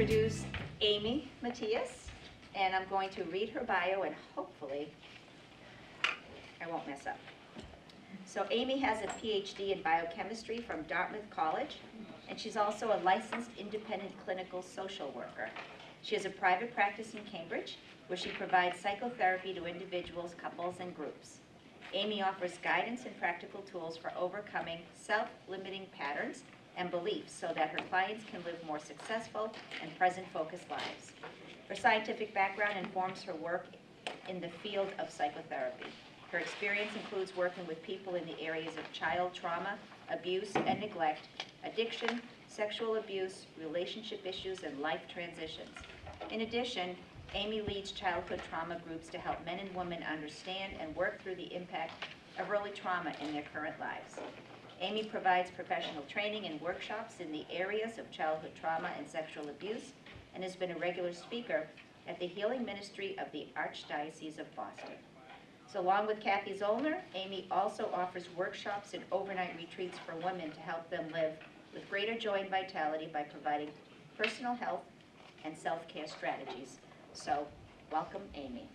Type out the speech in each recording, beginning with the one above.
introduce Amy Matias, and I'm going to read her bio, and hopefully I won't mess up. So Amy has a PhD in biochemistry from Dartmouth College, and she's also a licensed independent clinical social worker. She has a private practice in Cambridge, where she provides psychotherapy to individuals, couples, and groups. Amy offers guidance and practical tools for overcoming self-limiting patterns and beliefs so that her clients can live more successful and present-focused lives. Her scientific background informs her work in the field of psychotherapy. Her experience includes working with people in the areas of child trauma, abuse and neglect, addiction, sexual abuse, relationship issues, and life transitions. In addition, Amy leads childhood trauma groups to help men and women understand and work through the impact of early trauma in their current lives. Amy provides professional training and workshops in the areas of childhood trauma and sexual abuse, and has been a regular speaker at the Healing Ministry of the Archdiocese of Boston. So along with Kathy Zollner, Amy also offers workshops and overnight retreats for women to help them live with greater joy and vitality by providing personal health and self-care strategies. So, welcome, Amy.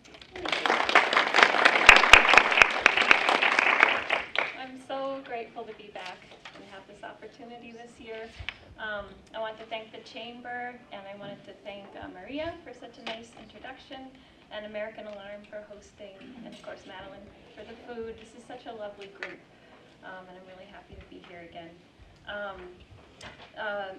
I'm so grateful to be back and have this opportunity this year. I want to thank the Chamber, and I wanted to thank Maria for such a nice introduction, and American Alarm for hosting, and of course Madeline for the food. This is such a lovely group, and I'm really happy to be here again.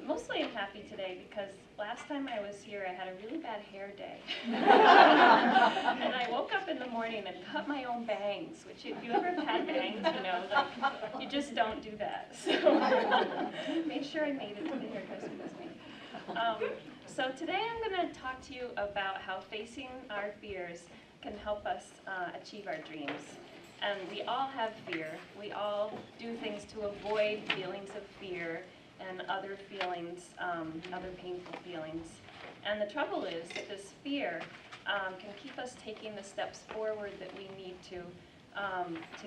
Mostly I'm happy today because last time I was here I had a really bad hair day. And I woke up in the morning and cut my own bangs, which if you ever have had bangs, you know, like, you just don't do that. So made sure I made it to the hairdresser this week. So today I'm going to talk to you about how facing our fears can help us achieve our dreams. And we all have fear. We all do things to avoid feelings of fear and other feelings, other painful feelings. And the trouble is that this fear can keep us taking the steps forward that we need to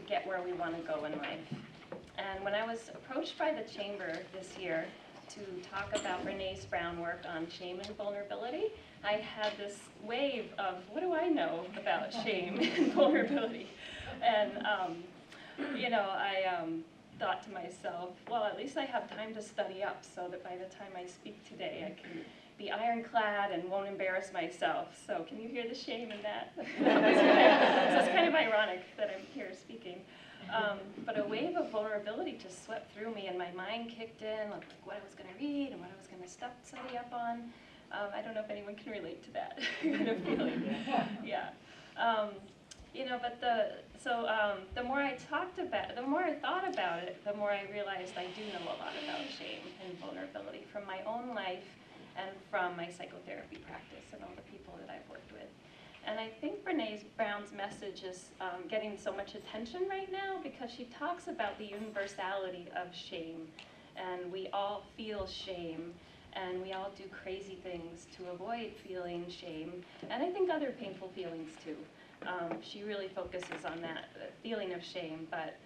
get where we want to go in life. And when I was approached by the Chamber this year to talk about Brené Brown's work on shame and vulnerability, I had this wave of, what do I know about shame and vulnerability? And, you know, I thought to myself, well, at least I have time to study up so that by the time I speak today, I can be ironclad and won't embarrass myself. So can you hear the shame in that? So it's kind of ironic that I'm here speaking. But a wave of vulnerability just swept through me, and my mind kicked in, like what I was going to read and what I was going to study up on. I don't know if anyone can relate to that kind of feeling. Yeah. You know, but the more I thought about it, the more I realized I do know a lot about shame and vulnerability from my own life and from my psychotherapy practice and all the people that I've worked with. And I think Brené Brown's message is getting so much attention right now because she talks about the universality of shame. And we all feel shame, and we all do crazy things to avoid feeling shame, and I think other painful feelings too. She really focuses on that feeling of shame, but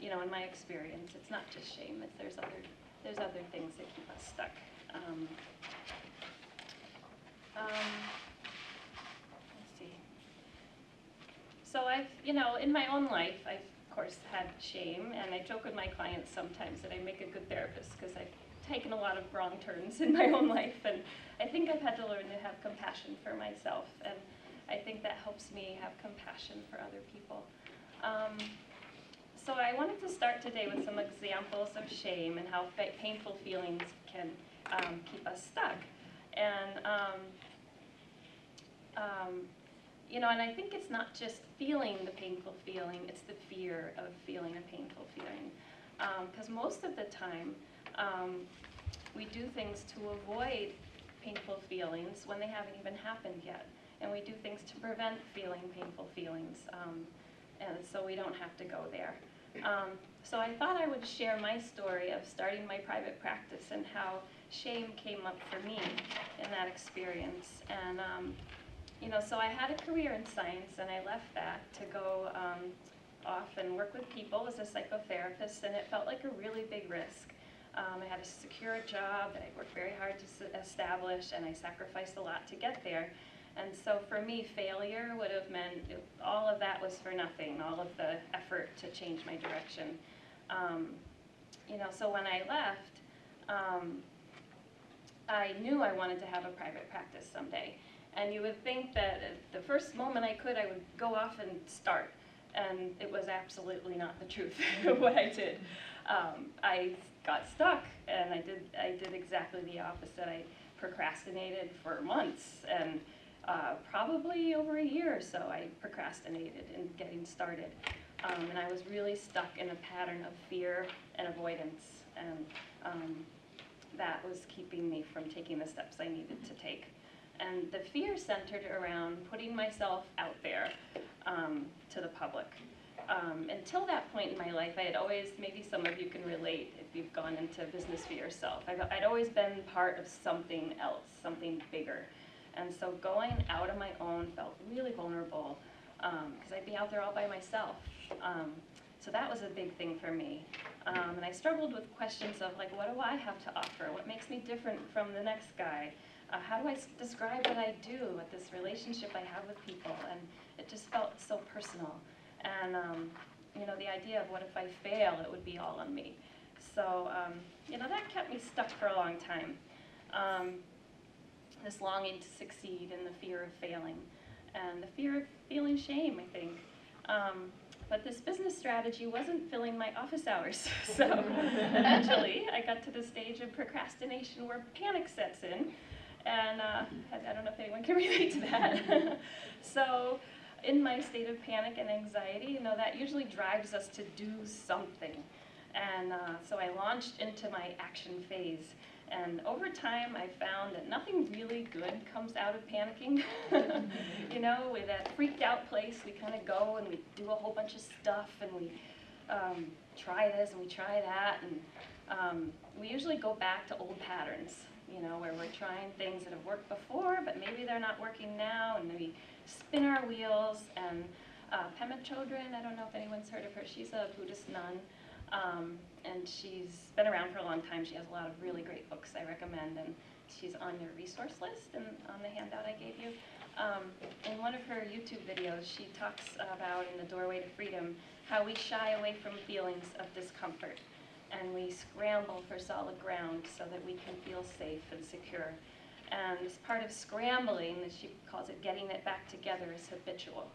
you know, in my experience, it's not just shame. There's other things that keep us stuck. Let's see. So you know, in my own life, I've of course had shame, and I joke with my clients sometimes that I make a good therapist because I've taken a lot of wrong turns in my own life, and I think I've had to learn to have compassion for myself, and I think that helps me have compassion for other people. So I wanted to start today with some examples of shame and how painful feelings can keep us stuck. And you know, and I think it's not just feeling the painful feeling, it's the fear of feeling a painful feeling. Because most of the time, we do things to avoid painful feelings when they haven't even happened yet. And we do things to prevent feeling painful feelings, and so we don't have to go there. So I thought I would share my story of starting my private practice and how shame came up for me in that experience. And you know, so I had a career in science, and I left that to go off and work with people as a psychotherapist, and it felt like a really big risk. I had a secure job that I worked very hard to establish, and I sacrificed a lot to get there. And so for me, failure would have meant all of that was for nothing, all of the effort to change my direction. So when I left, I knew I wanted to have a private practice someday. And you would think that at the first moment I could, I would go off and start. And it was absolutely not the truth what I did. I got stuck, and I did exactly the opposite. I procrastinated for months, and probably over a year or so I procrastinated in getting started. And I was really stuck in a pattern of fear and avoidance, and that was keeping me from taking the steps I needed to take. And the fear centered around putting myself out there to the public. Until that point in my life, I had always, maybe some of you can relate if you've gone into business for yourself, I'd always been part of something else, something bigger. And so going out on my own felt really vulnerable, because I'd be out there all by myself. So that was a big thing for me. And I struggled with questions of, like, what do I have to offer? What makes me different from the next guy? How do I describe what I do, with this relationship I have with people? And it just felt so personal. And the idea of what if I fail, it would be all on me. So that kept me stuck for a long time. This longing to succeed and the fear of failing, and the fear of feeling shame, I think. But this business strategy wasn't filling my office hours. So eventually I got to the stage of procrastination where panic sets in. And I don't know if anyone can relate to that. So in my state of panic and anxiety, that usually drives us to do something. And so I launched into my action phase. And over time, I found that nothing really good comes out of panicking. With that freaked out place, we kind of go and we do a whole bunch of stuff, and we try this and we try that. And we usually go back to old patterns, where we're trying things that have worked before, but maybe they're not working now, and we spin our wheels. And Pema Chodron, I don't know if anyone's heard of her, she's a Buddhist nun. And she's been around for a long time. She has a lot of really great books I recommend, and she's on your resource list and on the handout I gave you. In one of her YouTube videos, she talks about, in The Doorway to Freedom, how we shy away from feelings of discomfort, and we scramble for solid ground so that we can feel safe and secure. And as part of scrambling, as she calls it, getting it back together, is habitual.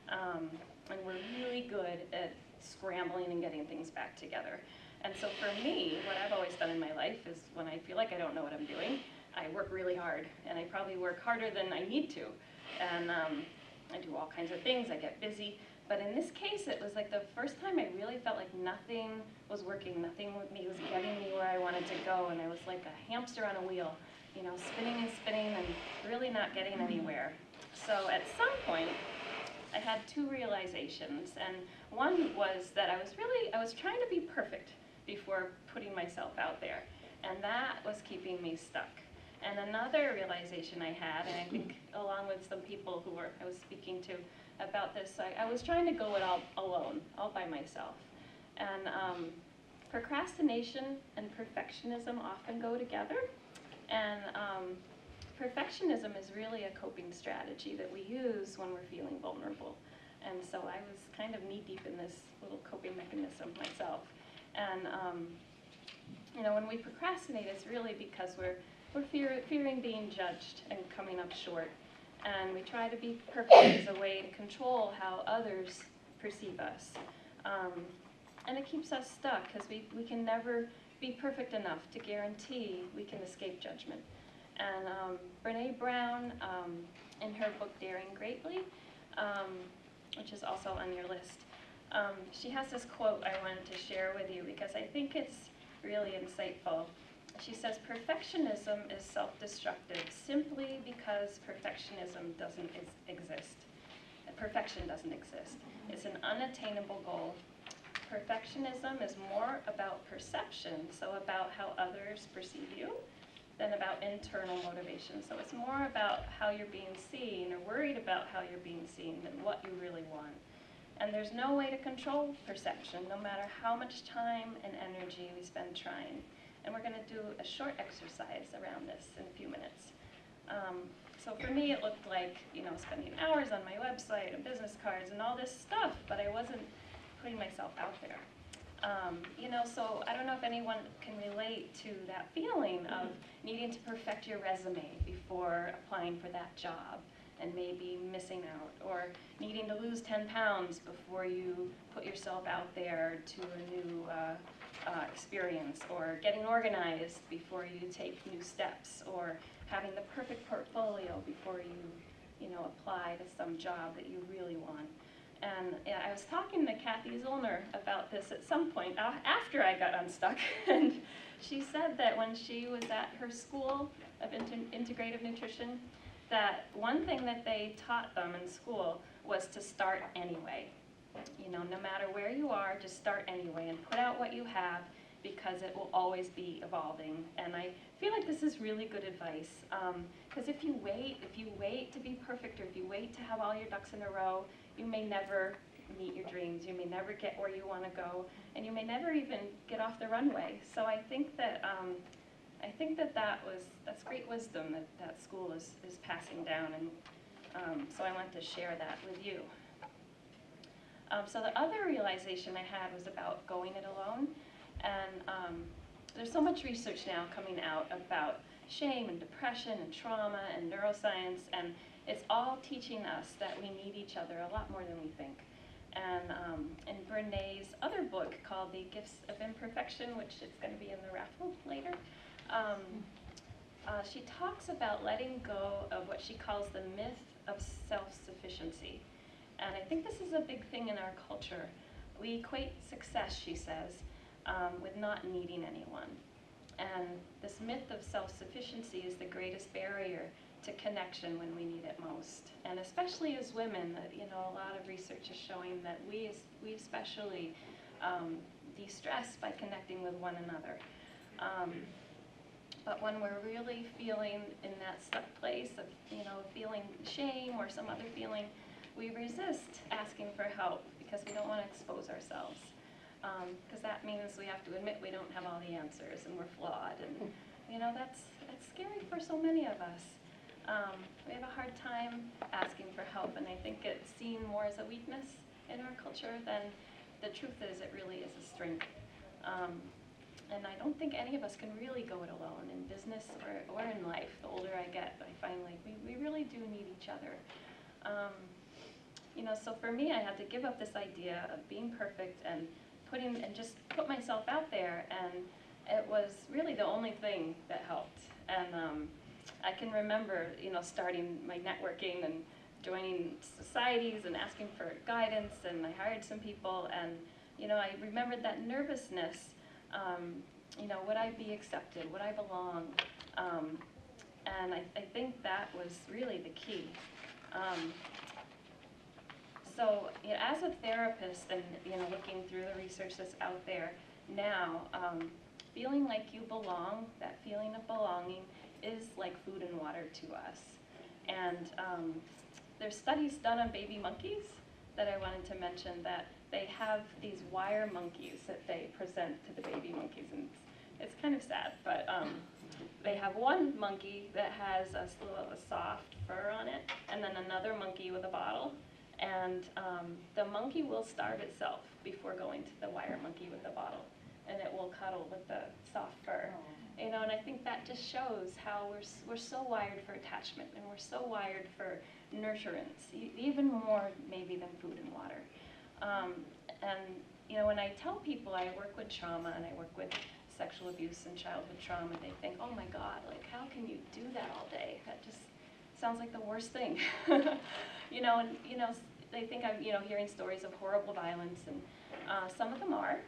And we're really good at scrambling and getting things back together. And so for me, what I've always done in my life is, when I feel like I don't know what I'm doing, I work really hard, and I probably work harder than I need to. And I do all kinds of things, I get busy. But in this case, it was like the first time I really felt like nothing was working, nothing with me was getting me where I wanted to go, and I was like a hamster on a wheel, spinning and spinning and really not getting anywhere. So at some point, I had two realizations, and one was that I was trying to be perfect before putting myself out there, and that was keeping me stuck. And another realization I had, and I think along with some people who I was speaking to about this, I was trying to go it all alone, all by myself. And procrastination and perfectionism often go together, and perfectionism is really a coping strategy that we use when we're feeling vulnerable. And so I was kind of knee-deep in this little coping mechanism myself. And when we procrastinate, it's really because we're fearing being judged and coming up short. And we try to be perfect as a way to control how others perceive us. And it keeps us stuck, because we can never be perfect enough to guarantee we can escape judgment. And Brene Brown, in her book Daring Greatly, which is also on your list, she has this quote I wanted to share with you because I think it's really insightful. She says, "Perfectionism is self-destructive simply because perfectionism doesn't exist. Perfection doesn't exist. It's an unattainable goal. Perfectionism is more about perception, so about how others perceive you, than about internal motivation. So it's more about how you're being seen, or worried about how you're being seen, than what you really want. And there's no way to control perception, no matter how much time and energy we spend trying. And we're going to do a short exercise around this in a few minutes. So for me, it looked like, spending hours on my website and business cards and all this stuff, but I wasn't putting myself out there. So I don't know if anyone can relate to that feeling of needing to perfect your resume before applying for that job and maybe missing out, or needing to lose 10 pounds before you put yourself out there to a new experience, or getting organized before you take new steps, or having the perfect portfolio before you apply to some job that you really want. And I was talking to Kathy Zollner about this at some point after I got unstuck, and she said that when she was at her school of integrative nutrition, that one thing that they taught them in school was to start anyway. No matter where you are, just start anyway and put out what you have, because it will always be evolving. And I feel like this is really good advice, because if you wait to be perfect, or if you wait to have all your ducks in a row, you may never meet your dreams, you may never get where you want to go, and you may never even get off the runway. So I think that that's great wisdom that school is passing down, and so I want to share that with you. So the other realization I had was about going it alone, and there's so much research now coming out about shame and depression and trauma and neuroscience, and it's all teaching us that we need each other a lot more than we think. And in Brené's other book called The Gifts of Imperfection, which is going to be in the raffle later, she talks about letting go of what she calls the myth of self-sufficiency. And I think this is a big thing in our culture. We equate success, she says, with not needing anyone. And this myth of self-sufficiency is the greatest barrier to connection when we need it most. And especially as women, a lot of research is showing that we especially de-stress by connecting with one another. But when we're really feeling in that stuck place of, feeling shame or some other feeling, we resist asking for help because we don't want to expose ourselves. Because that means we have to admit we don't have all the answers and we're flawed. And, that's scary for so many of us. We have a hard time asking for help, and I think it's seen more as a weakness in our culture than the truth is it really is a strength. And I don't think any of us can really go it alone in business or in life. The older I get, I find like we really do need each other. So for me, I had to give up this idea of being perfect and just put myself out there, and it was really the only thing that helped. And I can remember, starting my networking and joining societies and asking for guidance, and I hired some people, and I remembered that nervousness. Would I be accepted? Would I belong? And I think that was really the key. So as a therapist and looking through the research that's out there now, feeling like you belong, that feeling of belonging, is like food and water to us. And there's studies done on baby monkeys that I wanted to mention, that they have these wire monkeys that they present to the baby monkeys, and it's kind of sad, but they have one monkey that has a soft fur on it, and then another monkey with a bottle, and the monkey will starve itself before going to the wire monkey with the bottle, and it will cuddle with the soft fur. And I think that just shows how we're so wired for attachment, and we're so wired for nurturance, even more maybe than food and water. And when I tell people I work with trauma and I work with sexual abuse and childhood trauma, they think, oh my God, like how can you do that all day? That just sounds like the worst thing. They think I'm hearing stories of horrible violence, and some of them are.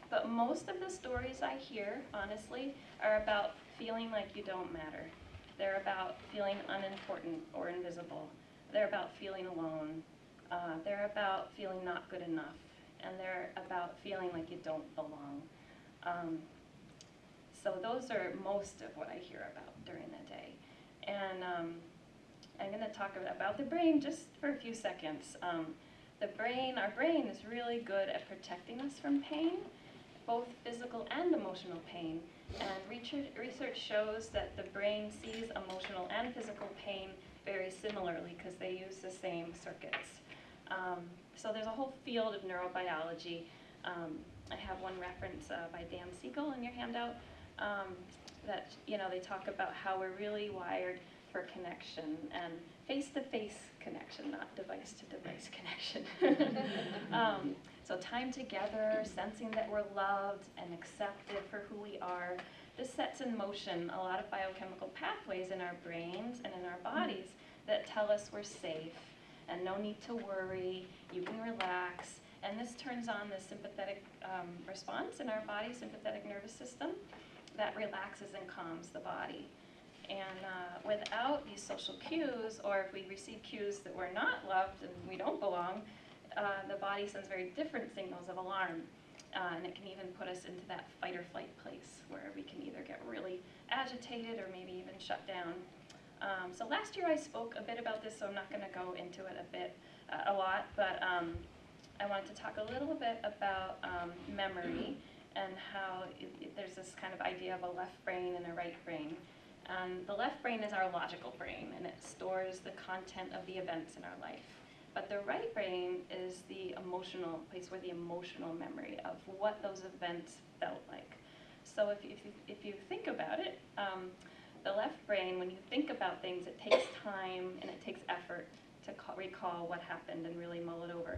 But most of the stories I hear, honestly, are about feeling like you don't matter. They're about feeling unimportant or invisible. They're about feeling alone. They're about feeling not good enough. And they're about feeling like you don't belong. So those are most of what I hear about during the day. And I'm going to talk about the brain just for a few seconds. Our brain is really good at protecting us from pain. both physical and emotional pain. And research shows that the brain sees emotional and physical pain very similarly because they use the same circuits. So there's a whole field of neurobiology. I have one reference by Dan Siegel in your handout that they talk about how we're really wired for connection and face-to-face connection, not device-to-device connection. So time together, sensing that we're loved and accepted for who we are, this sets in motion a lot of biochemical pathways in our brains and in our bodies that tell us we're safe and no need to worry, you can relax. And this turns on the sympathetic response in our body, sympathetic nervous system, that relaxes and calms the body. And without these social cues, or if we receive cues that we're not loved and we don't belong, the body sends very different signals of alarm. And it can even put us into that fight or flight place where we can either get really agitated or maybe even shut down. So last year I spoke a bit about this, so I'm not going to go into it a lot, but I wanted to talk a little bit about memory and how there's this kind of idea of a left brain and a right brain. The left brain is our logical brain, and it stores the content of the events in our life. But the right brain is the emotional place where the emotional memory of what those events felt like. So if you think about it, the left brain, when you think about things, it takes time and it takes effort to recall what happened and really mull it over.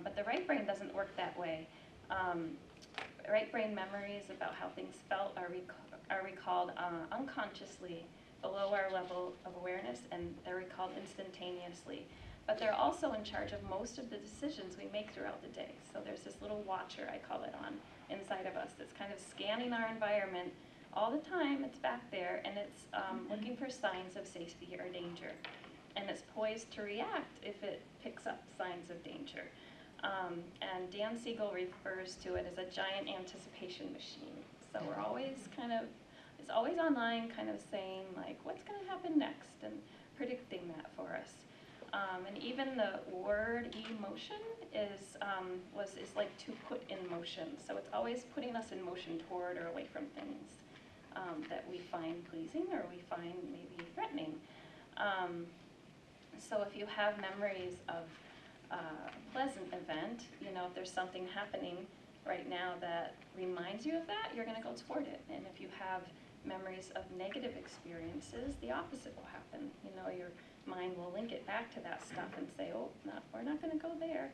But the right brain doesn't work that way. Right brain memories about how things felt are recalled unconsciously below our level of awareness, and they're recalled instantaneously. But they're also in charge of most of the decisions we make throughout the day. So there's this little watcher, I call it, on inside of us that's kind of scanning our environment all the time. It's back there, and it's looking for signs of safety or danger. And it's poised to react if it picks up signs of danger. And Dan Siegel refers to it as a giant anticipation machine. So we're always it's always online, kind of saying, like, what's going to happen next, and predicting that for us. And even the word emotion is like to put in motion. So it's always putting us in motion toward or away from things that we find pleasing or we find maybe threatening. So if you have memories of a pleasant event, if there's something happening right now that reminds you of that, you're going to go toward it. And if you have memories of negative experiences, the opposite will happen. Your mind will link it back to that stuff and say, oh, we're not going to go there.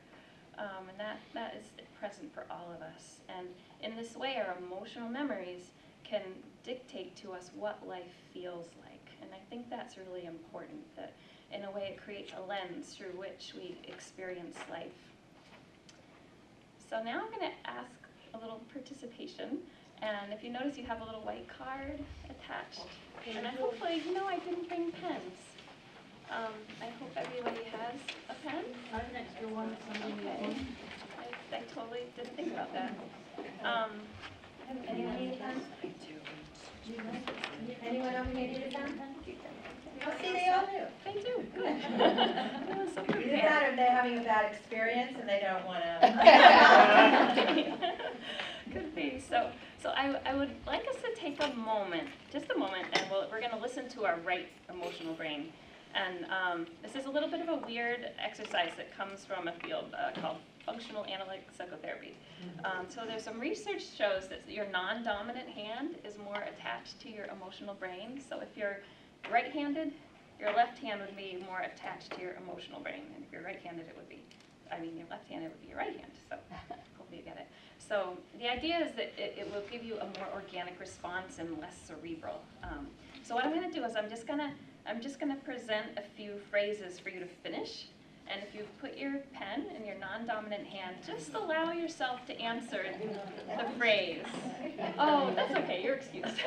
And that is present for all of us. And in this way, our emotional memories can dictate to us what life feels like. And I think that's really important, that in a way it creates a lens through which we experience life. So now I'm going to ask a little participation. And if you notice, you have a little white card attached. And hopefully, I didn't bring pens. I hope everybody has a pen. I have an extra one. Okay. I totally didn't think about that. Anyone need a pen? Anyone over here need a pen? Oh, see, they all do. They do, good. That was so Either prepared. that or they're having a bad experience and they don't want to. Could be. So I would like us to take a moment, just a moment, and we're going to listen to our right emotional brain. And this is a little bit of a weird exercise that comes from a field called functional analytic psychotherapy. So there's some research shows that your non-dominant hand is more attached to your emotional brain. So if you're right-handed, your left hand would be more attached to your emotional brain. And if you're right-handed, your left-handed would be your right hand. So hopefully you get it. So the idea is that it will give you a more organic response and less cerebral. So what I'm going to do is I'm just going to present a few phrases for you to finish. And if you put your pen in your non-dominant hand, just allow yourself to answer the phrase. Oh, that's okay, you're excused.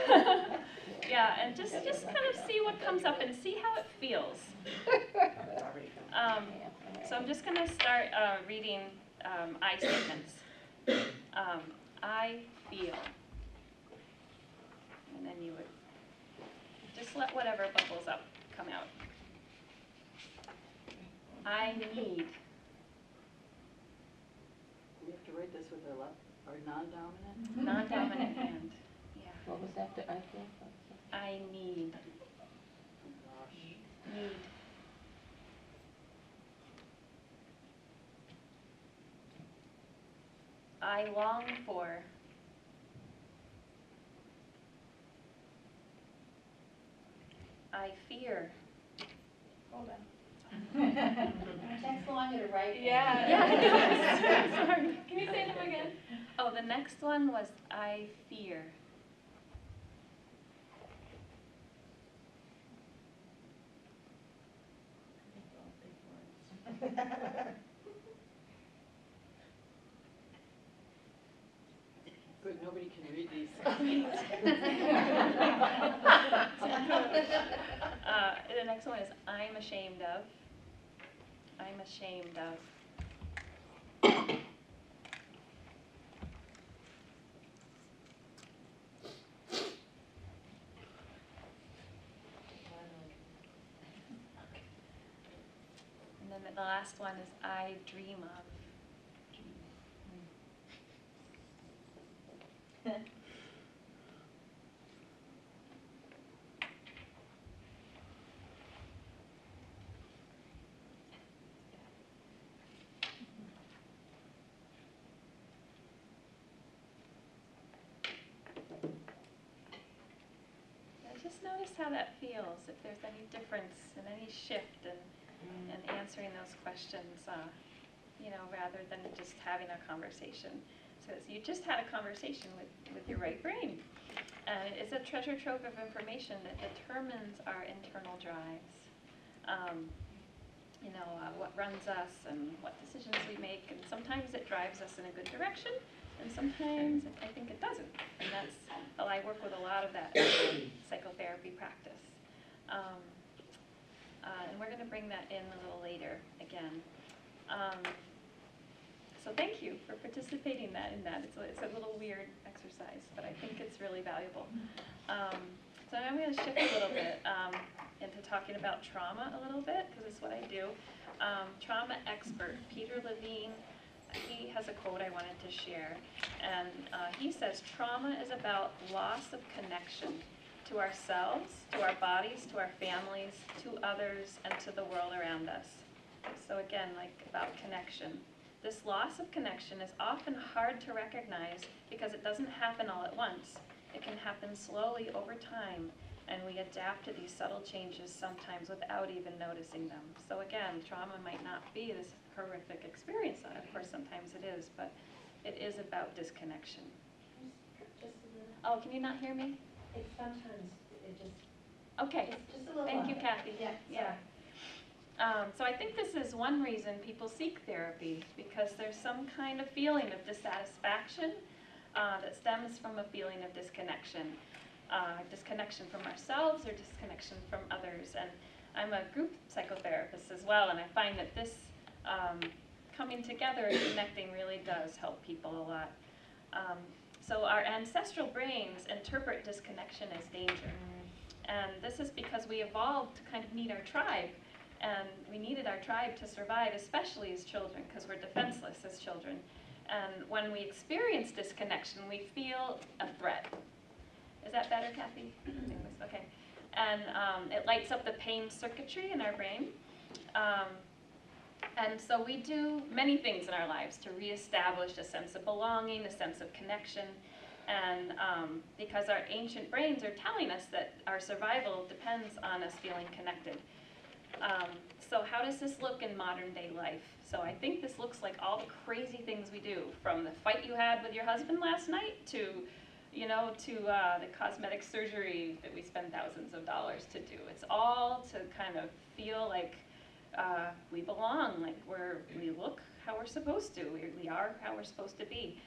Yeah, and just kind of see what comes up and see how it feels. So I'm just going to start reading I statements. I feel. And then you would just let whatever bubbles up come out. I need. We have to write this with our left, our non-dominant? Non-dominant hand. Yeah. What was after I feel? I need. Need. I long for. I fear. Hold on. Takes longer to write. Yeah. Sorry. Can you say them again? Oh, the next one was I fear. Good, nobody can read these. The next one is I'm ashamed of. I'm ashamed of. And then the last one is I dream of. Now just notice how that feels, if there's any difference and any shift in answering those questions, rather than just having a conversation. So you just had a conversation with your right brain. And it's a treasure trove of information that determines our internal drives. What runs us and what decisions we make. And sometimes it drives us in a good direction, and sometimes I think it doesn't. And that's how I work with a lot of that psychotherapy practice. And we're going to bring that in a little later again. So thank you for participating in that. It's a little weird exercise, but I think it's really valuable. So I'm going to shift a little bit into talking about trauma a little bit, because it's what I do. Trauma expert Peter Levine, he has a quote I wanted to share. And he says, trauma is about loss of connection to ourselves, to our bodies, to our families, to others, and to the world around us. So again, like about connection. This loss of connection is often hard to recognize because it doesn't happen all at once. It can happen slowly over time, and we adapt to these subtle changes sometimes without even noticing them. So again, trauma might not be this horrific experience. Of course, sometimes it is, but it is about disconnection. Just a little. Oh, can you not hear me? Sometimes it just. Okay. Just a little. Thank you, longer. Kathy. Yeah. So I think this is one reason people seek therapy, because there's some kind of feeling of dissatisfaction that stems from a feeling of disconnection. Disconnection from ourselves or disconnection from others. And I'm a group psychotherapist as well, and I find that this coming together and connecting really does help people a lot. So our ancestral brains interpret disconnection as danger. And this is because we evolved to kind of need our tribe. And we needed our tribe to survive, especially as children, because we're defenseless as children. And when we experience disconnection, we feel a threat. Is that better, Kathy? Okay. And it lights up the pain circuitry in our brain. And so we do many things in our lives to reestablish a sense of belonging, a sense of connection. And because our ancient brains are telling us that our survival depends on us feeling connected. So how does this look in modern day life? So I think this looks like all the crazy things we do, from the fight you had with your husband last night to the cosmetic surgery that we spend thousands of dollars to do. It's all to kind of feel like we belong, like we look how we're supposed to, we are how we're supposed to be.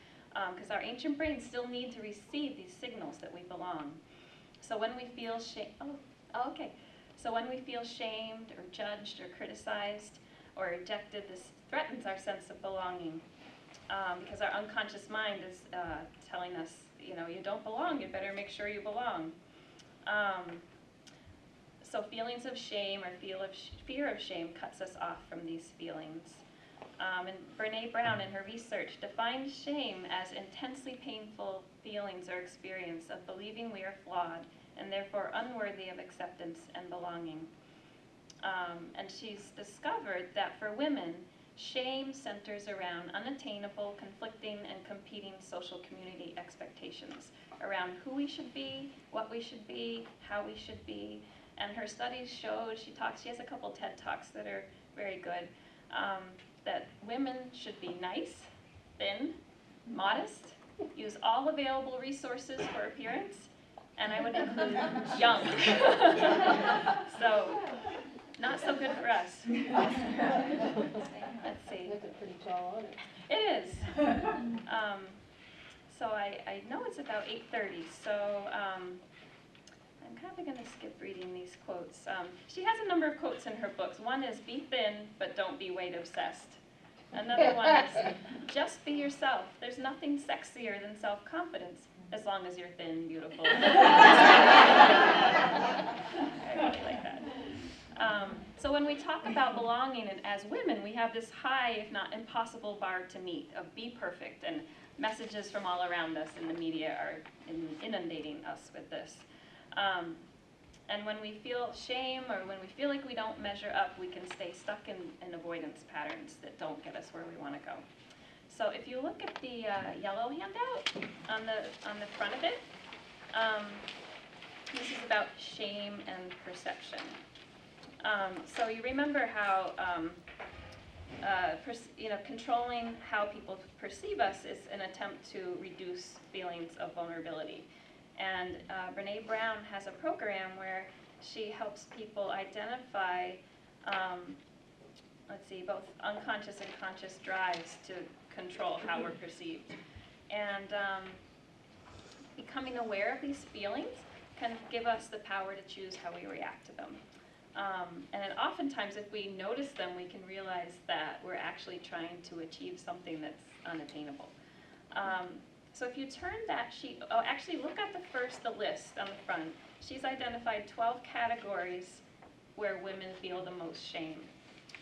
Because our ancient brains still need to receive these signals that we belong. So when we feel So when we feel shamed or judged or criticized or rejected, this threatens our sense of belonging, because our unconscious mind is telling us, you don't belong, you better make sure you belong. So feelings of shame or fear of shame cuts us off from these feelings. And Brene Brown, in her research, defines shame as intensely painful feelings or experience of believing we are flawed and therefore unworthy of acceptance and belonging. And she's discovered that for women, shame centers around unattainable, conflicting, and competing social community expectations around who we should be, what we should be, how we should be. And her studies show, she has a couple TED Talks that are very good, that women should be nice, thin, modest, use all available resources for appearance, and I would include young. So, not so good for us. Let's see. That's a pretty tall order. It is. So I know it's about 8:30, so I'm kind of going to skip reading these quotes. She has a number of quotes in her books. One is, be thin, but don't be weight obsessed. Another one is, just be yourself. There's nothing sexier than self-confidence, as long as you're thin, beautiful. I really like that. So when we talk about belonging, and as women, we have this high, if not impossible, bar to meet of be perfect, and messages from all around us in the media are inundating us with this. And when we feel shame or when we feel like we don't measure up, we can stay stuck in avoidance patterns that don't get us where we want to go. So if you look at the yellow handout on the front of it, this is about shame and perception. So you remember how controlling how people perceive us is an attempt to reduce feelings of vulnerability. And Brene Brown has a program where she helps people identify, both unconscious and conscious drives to control how we're perceived. And becoming aware of these feelings can give us the power to choose how we react to them. And oftentimes, if we notice them, we can realize that we're actually trying to achieve something that's unattainable. So if you turn that sheet, actually look at the list on the front. She's identified 12 categories where women feel the most shame.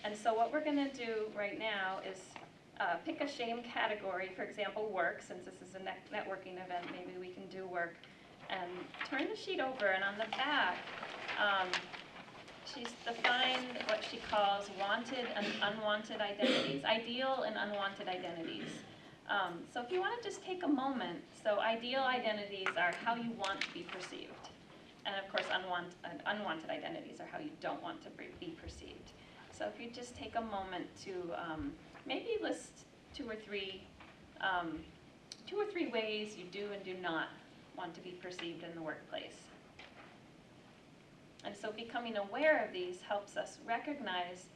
And so what we're going to do right now is pick a shame category, for example, work, since this is a networking event, maybe we can do work. And turn the sheet over, and on the back, she's defined what she calls wanted and unwanted identities, ideal and unwanted identities. So if you want to just take a moment, so ideal identities are how you want to be perceived. And of course, unwanted identities are how you don't want to be perceived. So if you just take a moment to maybe list two or three ways you do and do not want to be perceived in the workplace. And so becoming aware of these helps us recognize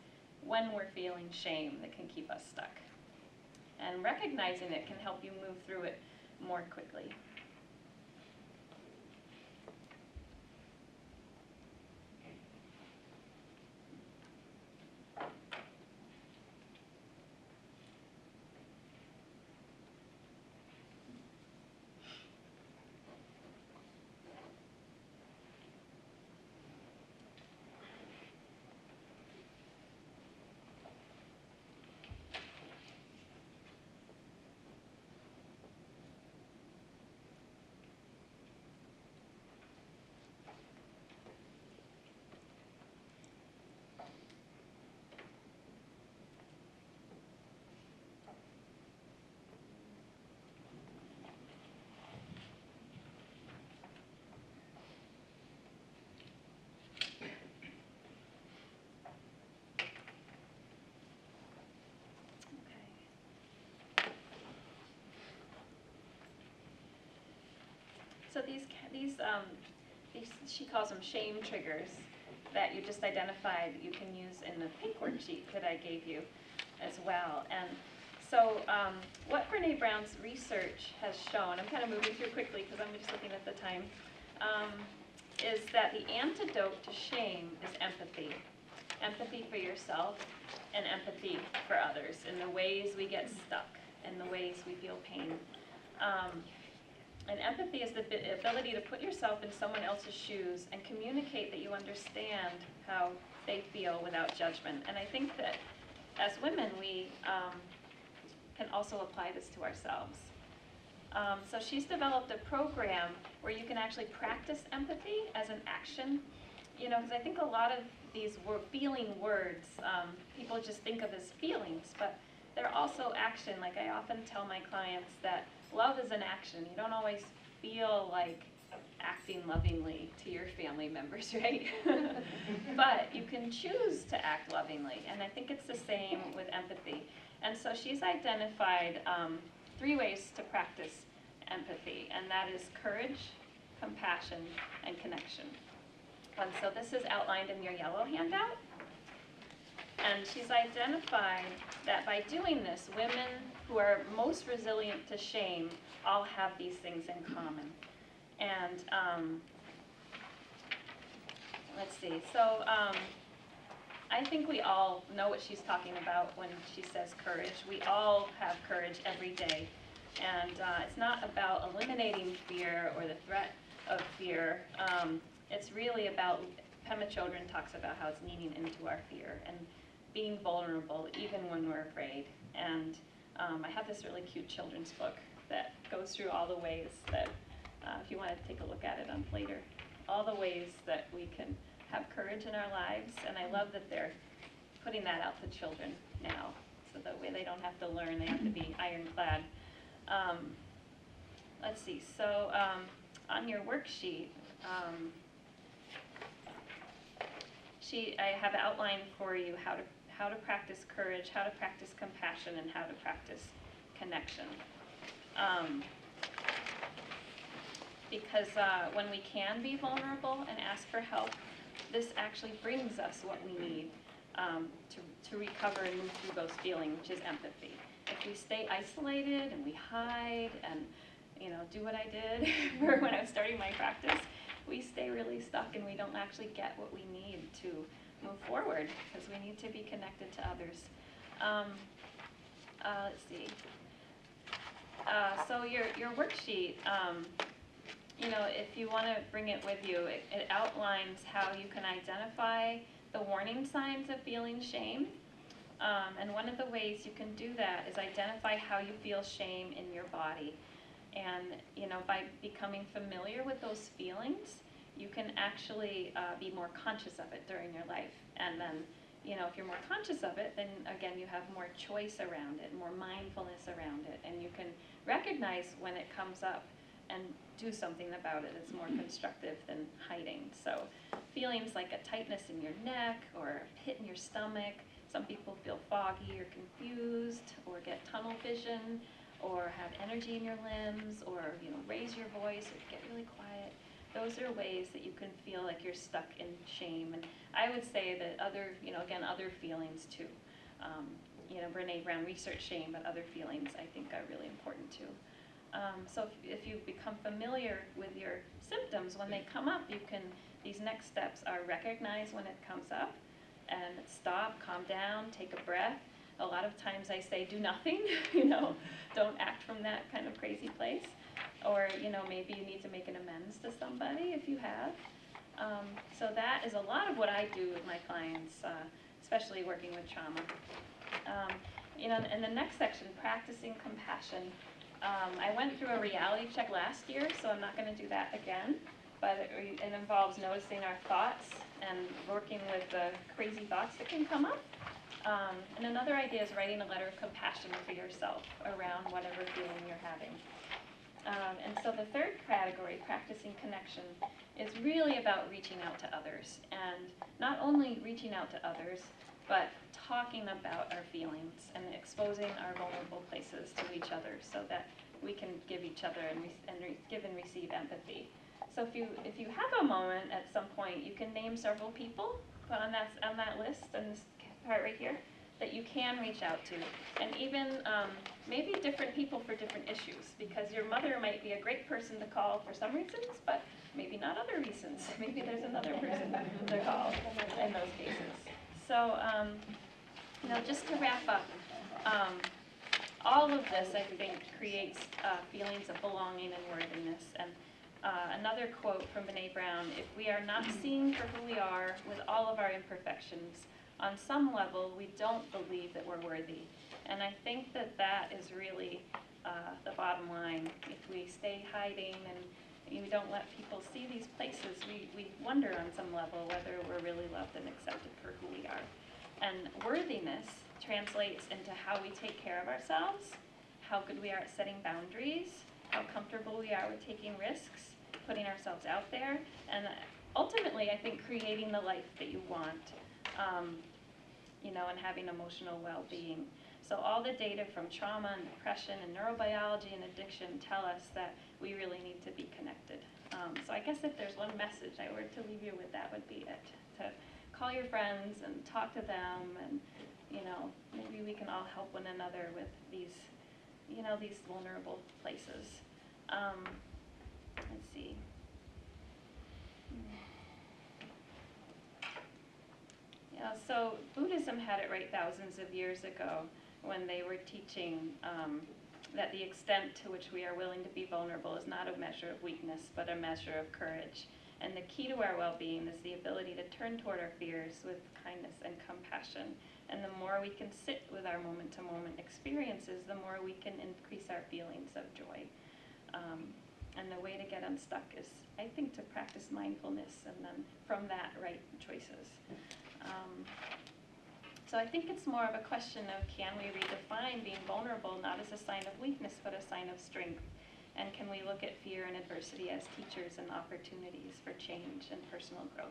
when we're feeling shame that can keep us stuck. And recognizing it can help you move through it more quickly. So these she calls them shame triggers that you just identified you can use in the pink worksheet that I gave you as well. And so what Brene Brown's research has shown, I'm kind of moving through quickly because I'm just looking at the time, is that the antidote to shame is empathy. Empathy for yourself and empathy for others in the ways we get stuck, in the ways we feel pain. And empathy is the ability to put yourself in someone else's shoes and communicate that you understand how they feel without judgment. And I think that as women, we can also apply this to ourselves. So she's developed a program where you can actually practice empathy as an action. You know, because I think a lot of these feeling words, people just think of as feelings, but they're also action. Like I often tell my clients that love is an action. You don't always feel like acting lovingly to your family members, right? But you can choose to act lovingly, and I think it's the same with empathy. And so she's identified 3 ways to practice empathy, and that is courage, compassion, and connection. And so this is outlined in your yellow handout. And she's identified that by doing this, women who are most resilient to shame all have these things in common. And let's see, so I think we all know what she's talking about when she says courage. We all have courage every day. And it's not about eliminating fear or the threat of fear. It's really about, Pema Chodron talks about how it's leaning into our fear and being vulnerable even when we're afraid. And I have this really cute children's book that goes through all the ways that, if you want to take a look at it on later, all the ways that we can have courage in our lives. And I love that they're putting that out to children now, so that way they don't have to learn, they have to be ironclad. Let's see, so on your worksheet, I have outlined for you how to practice courage, how to practice compassion, and how to practice connection. Because when we can be vulnerable and ask for help, this actually brings us what we need to recover and move through those feelings, which is empathy. If we stay isolated and we hide and do what I did when I was starting my practice, we stay really stuck and we don't actually get what we need to move forward, because we need to be connected to others. Let's see. So your worksheet, if you want to bring it with you, it outlines how you can identify the warning signs of feeling shame. And one of the ways you can do that is identify how you feel shame in your body. And by becoming familiar with those feelings, you can actually be more conscious of it during your life. And then, if you're more conscious of it, then again, you have more choice around it, more mindfulness around it, and you can recognize when it comes up and do something about it. It's more constructive than hiding. So feelings like a tightness in your neck or a pit in your stomach. Some people feel foggy or confused or get tunnel vision or have energy in your limbs or raise your voice or get really quiet. Those are ways that you can feel like you're stuck in shame. And I would say that other feelings too. Brene Brown researched shame, but other feelings I think are really important too. So if you become familiar with your symptoms, when they come up, these next steps are recognize when it comes up and stop, calm down, take a breath. A lot of times I say do nothing, don't act from that kind of crazy place. Or, maybe you need to make an amends to somebody if you have. So that is a lot of what I do with my clients, especially working with trauma. In the next section, practicing compassion. I went through a reality check last year, so I'm not going to do that again. But it involves noticing our thoughts and working with the crazy thoughts that can come up. And another idea is writing a letter of compassion for yourself around whatever feeling you're having. And so the third category, practicing connection, is really about reaching out to others. And not only reaching out to others, but talking about our feelings and exposing our vulnerable places to each other so that we can give each other and give and receive empathy. So if you have a moment at some point, you can name several people on that list, and this part right here, that you can reach out to. And even maybe different people for different issues, because your mother might be a great person to call for some reasons, but maybe not other reasons. Maybe there's another person to call in those cases. So, just to wrap up, all of this, I think, creates feelings of belonging and worthiness. And another quote from Brene Brown, if we are not seen for who we are with all of our imperfections, on some level, we don't believe that we're worthy. And I think that that is really the bottom line. If we stay hiding and we don't let people see these places, we wonder on some level whether we're really loved and accepted for who we are. And worthiness translates into how we take care of ourselves, how good we are at setting boundaries, how comfortable we are with taking risks, putting ourselves out there, and ultimately, I think, creating the life that you want, and having emotional well-being. So all the data from trauma and depression and neurobiology and addiction tell us that we really need to be connected. So I guess if there's one message I were to leave you with, that would be it. To call your friends and talk to them, and maybe we can all help one another with these vulnerable places. Let's see. Yeah, so Buddhism had it right thousands of years ago when they were teaching that the extent to which we are willing to be vulnerable is not a measure of weakness, but a measure of courage. And the key to our well-being is the ability to turn toward our fears with kindness and compassion. And the more we can sit with our moment-to-moment experiences, the more we can increase our feelings of joy. And the way to get unstuck is, I think, to practice mindfulness and then from that, right choices. So I think it's more of a question of, can we redefine being vulnerable not as a sign of weakness, but a sign of strength? And can we look at fear and adversity as teachers and opportunities for change and personal growth?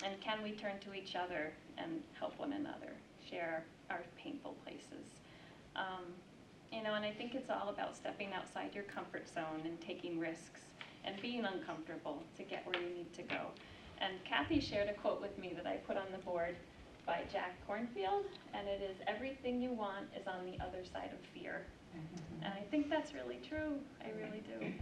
And can we turn to each other and help one another, share our painful places? And I think it's all about stepping outside your comfort zone and taking risks and being uncomfortable to get where you need to go. And Kathy shared a quote with me that I put on the board by Jack Kornfield, and it is, "Everything you want is on the other side of fear." And I think that's really true. I really do.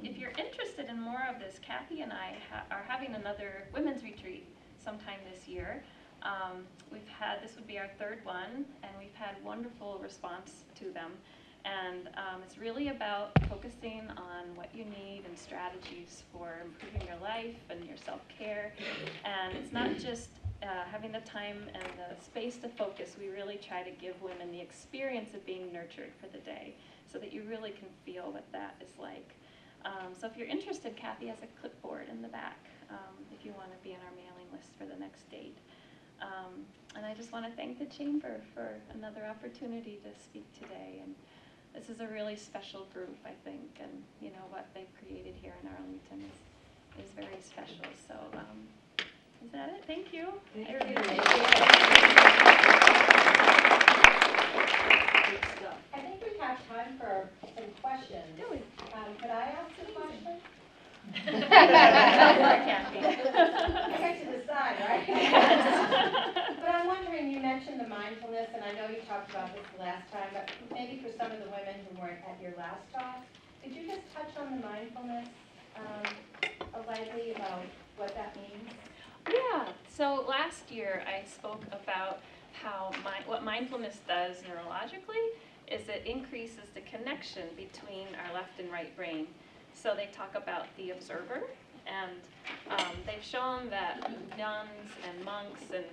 If you're interested in more of this, Kathy and I are having another women's retreat sometime this year. This would be our third one, and we've had wonderful response to them. And it's really about focusing on what you need and strategies for improving your life and your self-care. And it's not just having the time and the space to focus. We really try to give women the experience of being nurtured for the day so that you really can feel what that is like. So if you're interested, Kathy has a clipboard in the back if you want to be on our mailing list for the next date. And I just want to thank the Chamber for another opportunity to speak today. And this is a really special group, I think, and what they've created here in Arlington is very special. So is that it? Thank you. Thank I you. really Good stuff. I think we have time for some questions. Do we? Could I ask a question? Kathy. I get to decide, right? But I'm wondering, you mentioned the mindfulness, and I know you talked about this last time, but maybe for some of the women who weren't at your last talk, could you just touch on the mindfulness lightly about what that means? Yeah. So last year I spoke about how what mindfulness does neurologically is it increases the connection between our left and right brain. So they talk about the observer, and they've shown that nuns and monks and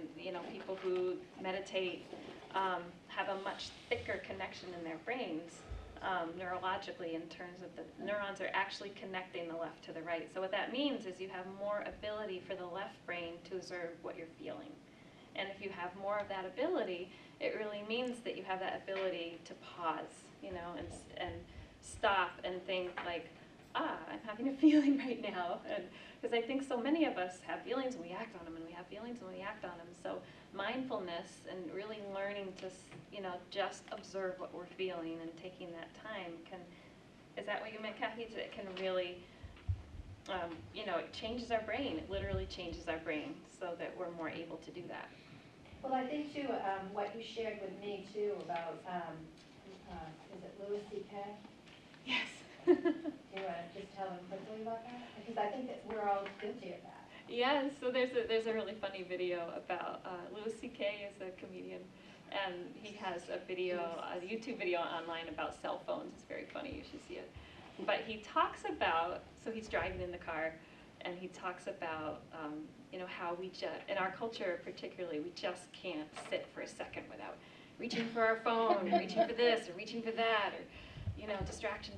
people who meditate have a much thicker connection in their brains neurologically, in terms of the neurons are actually connecting the left to the right. So what that means is you have more ability for the left brain to observe what you're feeling. And if you have more of that ability, it really means that you have that ability to pause, and stop and think like, I'm having a feeling right now. And because I think so many of us have feelings and we act on them, and we have feelings and we act on them. So mindfulness and really learning to, just observe what we're feeling and taking that time is that what you meant, Kathy? It can really, it changes our brain. It literally changes our brain so that we're more able to do that. Well, I think too, what you shared with me too about, is it Louis C.K.? Yes. Do you want to just tell them quickly about that? Because I think that we're all guilty of that. Yeah, so there's a really funny video about Louis C.K. is a comedian, and he has a YouTube video online about cell phones. It's very funny, you should see it. But he talks about, so he's driving in the car, and he talks about how we in our culture particularly, we just can't sit for a second without reaching for our phone, or reaching for this, or reaching for that, or distraction.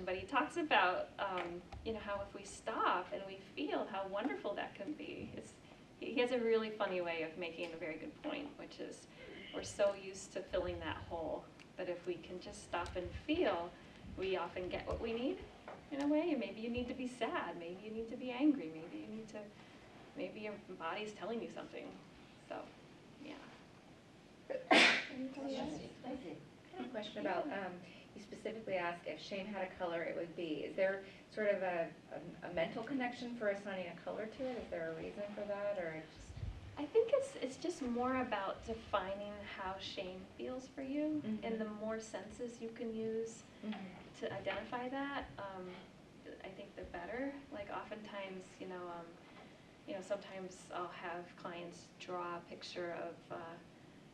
But he talks about how if we stop and we feel how wonderful that can be. He has a really funny way of making a very good point, which is we're so used to filling that hole, but if we can just stop and feel, we often get what we need in a way. And maybe you need to be sad, maybe you need to be angry, maybe your body's telling you something. So, yeah. I have a question about, you specifically asked if shame had a color, it would be. Is there sort of a mental connection for assigning a color to it? Is there a reason for that, or just? I think it's just more about defining how shame feels for you, and the more senses you can use to identify that, I think the better. Like oftentimes, sometimes I'll have clients draw a picture of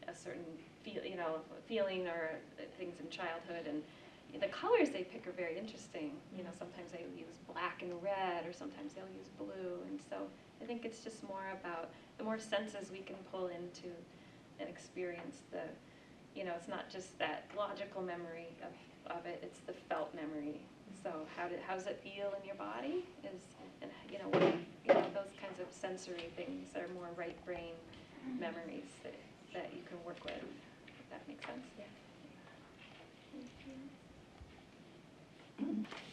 a certain feeling or things in childhood, and the colors they pick are very interesting. Sometimes they use black and red, or sometimes they'll use blue, and so I think it's just more about the more senses we can pull into and experience it's not just that logical memory of it, it's the felt memory. So how does it feel in your body those kinds of sensory things are more right brain memories that you can work with, if that makes sense. Yeah.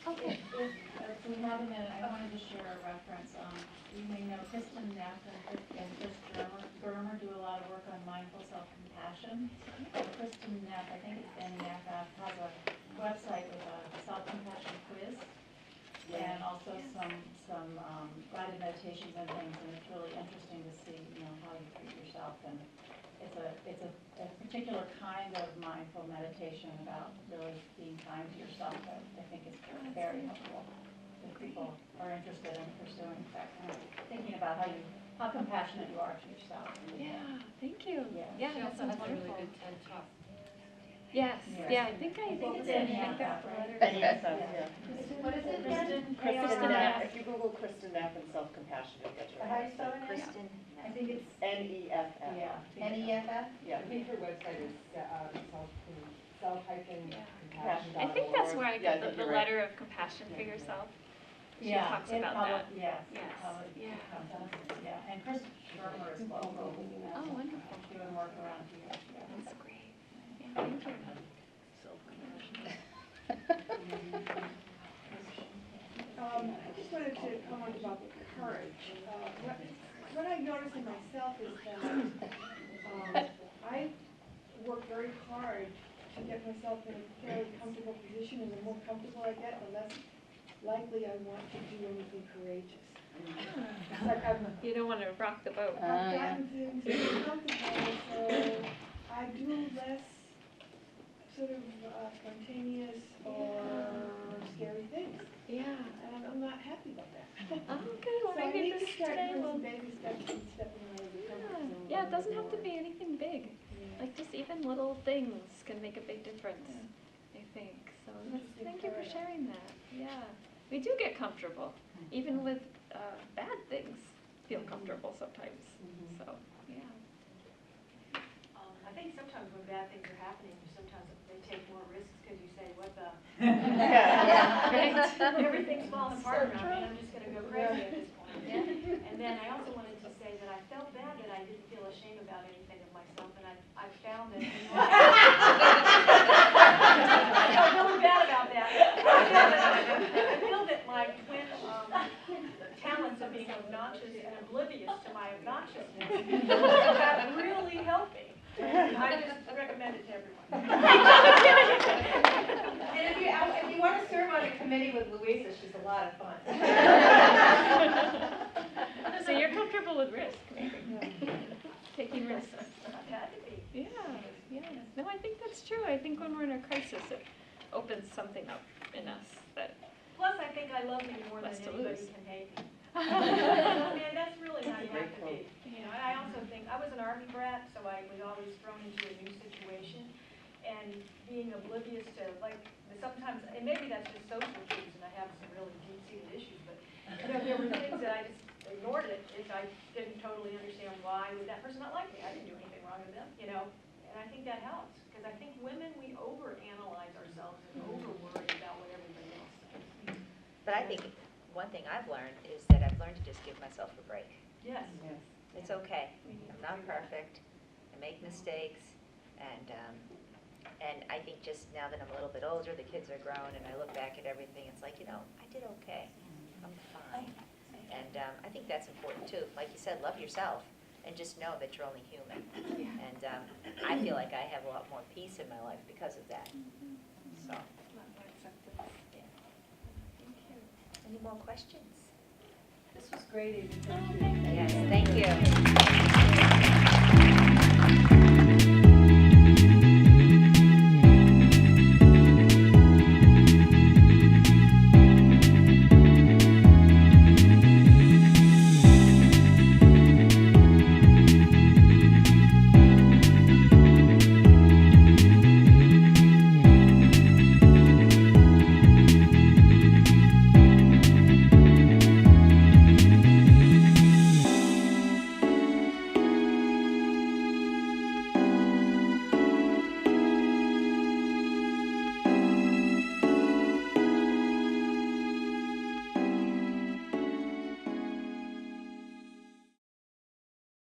Okay. If we have a minute, I wanted to share a reference. You may know Kristen Neff and Chris Germer do a lot of work on mindful self-compassion. Kristen Neff, I think it's NEF, has a website with a self-compassion quiz and also some guided meditations and things, and it's really interesting to see how you treat yourself, and it's a particular kind of mindful meditation about really being kind to yourself that I think is very helpful if people are interested in pursuing that kind of thinking about how compassionate you are to yourself. Yeah, thank you. Yeah, that sounds wonderful. Really good TED Talk. Yes, I think it's in NEF. What is it? Kristen Neff. If you Google Kristen Neff and self-compassion, you'll get to How do it. you spell it? Kristen. I think it's, NEFF. yeah. NEFF? Yeah. I think her website is self-compassion.org. I think that's where I Yeah, I got think the you're right. letter of compassion for yourself. She Yeah, talks it about probably- that. Yes. Yes, Probably yeah. comes out of it, yeah. And Chris Germer is local. Oh, wonderful. Doing work around here. Yeah. That's great. Yeah, thank you. I just wanted to comment about the courage. What I notice in myself is that I work very hard to get myself in a fairly comfortable position, and the more comfortable I get, the less likely I want to do anything courageous. It's like You don't want to rock the boat. I've gotten things very comfortable, so I do less sort of spontaneous or scary things. Yeah. And I'm not happy about that. Oh, good. Well, So I maybe need to this start today doing will. some baby steps and stepping out of the comfort zone. Yeah, it doesn't have to more. be anything big. Like just even little things can make a big difference, I think. So thank you for sharing that. Yeah. We do get comfortable. Even with bad things, feel comfortable sometimes. So, yeah. I think sometimes when bad things are happening, sometimes they take more risks because you say, what the? Everything's falling apart around me, I'm just going to go crazy at this point. And then I also wanted to say that I felt bad that I didn't feel ashamed about anything of myself, and I found that, I felt really bad about that. I feel that my twin talents of being obnoxious and oblivious to my obnoxiousness have really helped me. I just recommend it to everyone. And if you want to serve on a committee with Louisa, she's a lot of fun. So you're comfortable with risk, maybe. Taking risks. I've had to be. Yeah. No, I think that's true. I think when we're in a crisis, it opens something up in us that. Plus, I think I love me more than Less to anybody lose. can hate me. I mean, that's really how you have to be. You know, and I also think, I was an Army brat, so I was always thrown into a new situation. And being oblivious to, like, sometimes, and maybe that's just social issues, and I have some really deep-seated issues, but, there were things that I ignored it if I didn't totally understand why would that person not like me. I didn't do anything wrong to them, you know. And I think that helps, because I think women, we overanalyze ourselves and over-worry about what everybody else says. But I think one thing I've learned is that I've learned to just give myself a break. Yes. It's okay. I'm not perfect. I make mistakes. And I think just now that I'm a little bit older, the kids are grown, and I look back at everything, it's like, you know, I did okay. I'm fine. And I think that's important too. Like you said, love yourself and just know that you're only human. And I feel like I have a lot more peace in my life because of that. So. Yeah. Any more questions? This was great, Amy. Thank you. Yes, thank you.